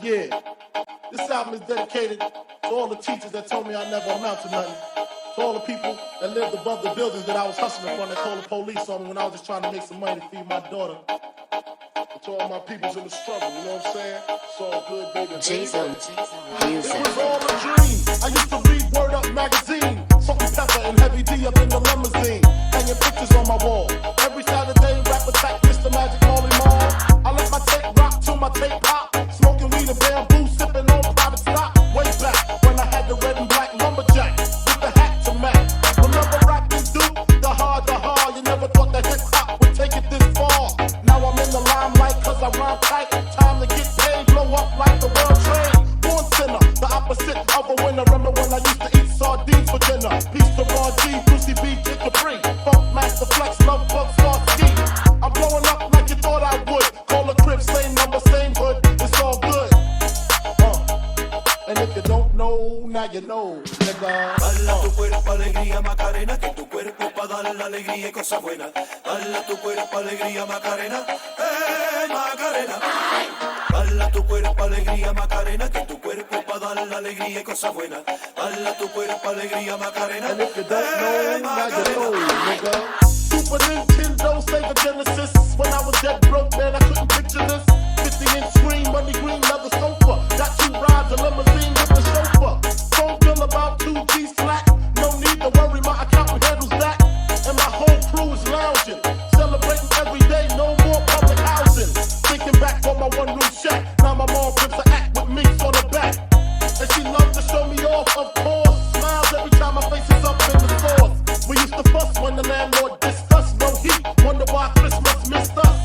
Yeah, this album is dedicated to all the teachers that told me I never amount to nothing. To all the people that lived above the buildings that I was hustling from that called the police on me when I was just trying to make some money to feed my daughter. And to all my peoples in the struggle, you know what I'm saying? It's all good, baby. Jesus. It was all a dream. I used to read Word Up magazine. Salt and Pepper and Heavy D up in the limousine. Hanging pictures on my wall. Every Saturday, rap attack, Mr. Magic Molly Mall. I let my tape rock till my tape pop. Smoking weed and bamboo, sipping on private stock. Way back when I had the red and black lumberjack with the hat to match. Remember rapping Duke? The hard. You never thought that hip hop would take it this far. Now I'm in the limelight cause I rhyme tight. Time to get paid, blow up like the world trade. Born sinner, the opposite of a winner. Remember when I used to eat sardines for dinner? Peace to Ron G, Brucey B, Kid Capri, Funk Master Flex, Love Bug, Star Ski. I'm blowing up like you thought I would. Call the crib, same number, same hood. It's all good. And if you don't know, now you know, nigga. Dala tu cuerpo alegría Macarena, que tu cuerpo pa' dar la alegría y cosas buenas. Dala tu cuerpo alegría Macarena, Macarena. Dala tu cuerpo alegría Macarena, que tu cuerpo pa' dar la alegría y cosas buenas. Dala tu cuerpo alegría Macarena, and if you don't know, now you know, nigga. Super Nintendo, Sega Genesis. When I was dead broke, man, I couldn't picture this. 50-inch screen, money green, leather sofa. Got 2 rides, a limousine with the chauffeur. Phone bill about 2 G's flat. No need to worry, my accountant handles that. And my whole crew is lounging, celebrating every day, no more public housing. Thinking back on my one-room shack. Now my mom flips an act with minks on her back. And she loves to show me off, of course. Smiles every time my face is up in the stores. We used to fuss when the landlord dissed us. No heat, wonder why Christmas missed us.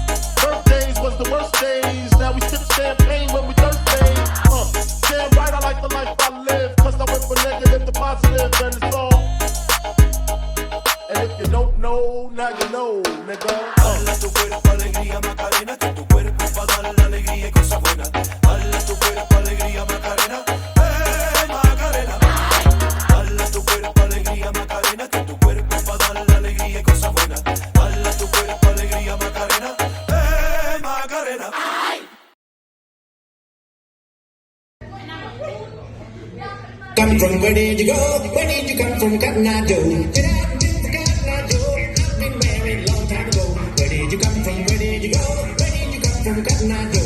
Birthdays was the worst days. Now we sip champagne when we thirsty. Damn right, I like the life I live. Cause I went from negative to positive, and it's all. And if you don't know, now you know, nigga. Dala tu cuerpo alegría Macarena, que tu cuerpo pa' dar la alegría y cosas buenas. Dala tu cuerpo alegría Macarena, Macarena. Dala tu cuerpo alegría Macarena, que tu cuerpo pa' dar la alegría y cosas buenas. Dala tu cuerpo alegría Macarena, Macarena. Come from where did you go? Where did you come from, Cotton Eye Joe? Get out, Cotton Eye Joe. I've been married a long time ago. Where did you come from? Where did you go? Where did you come from, Cotton Eye Joe?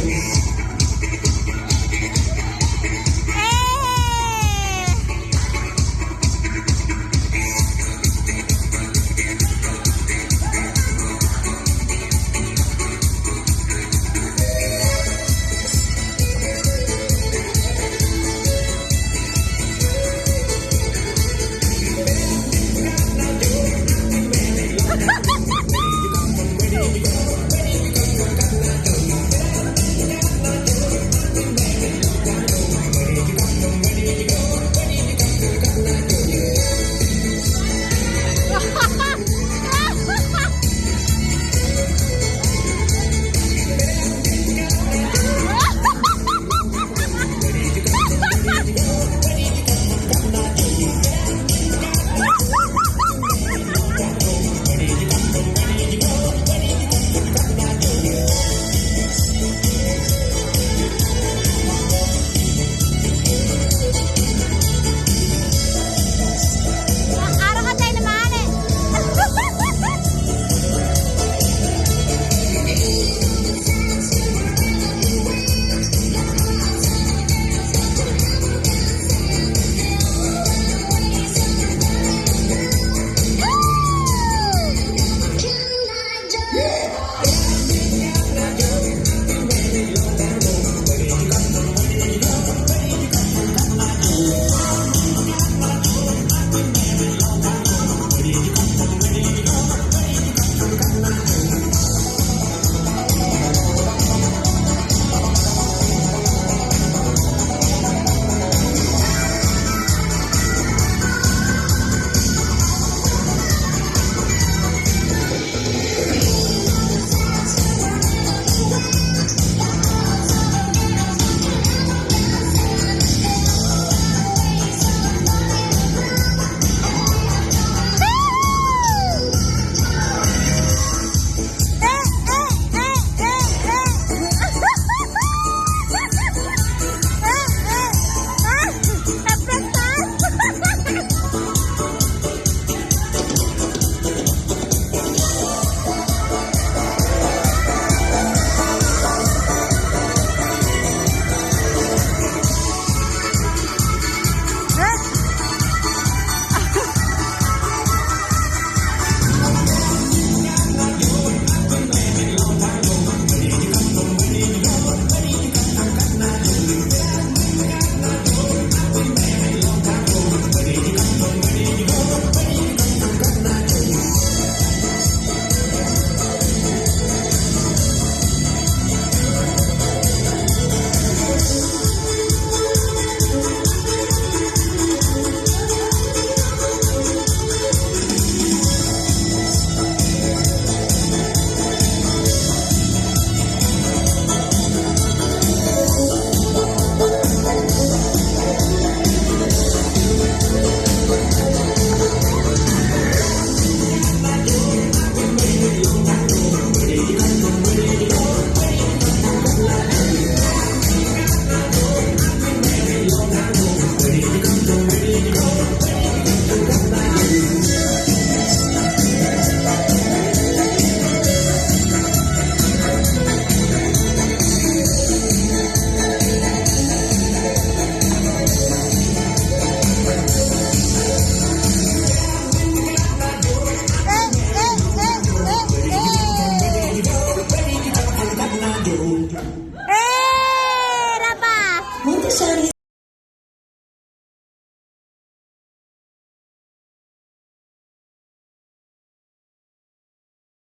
Dapat! Want to show you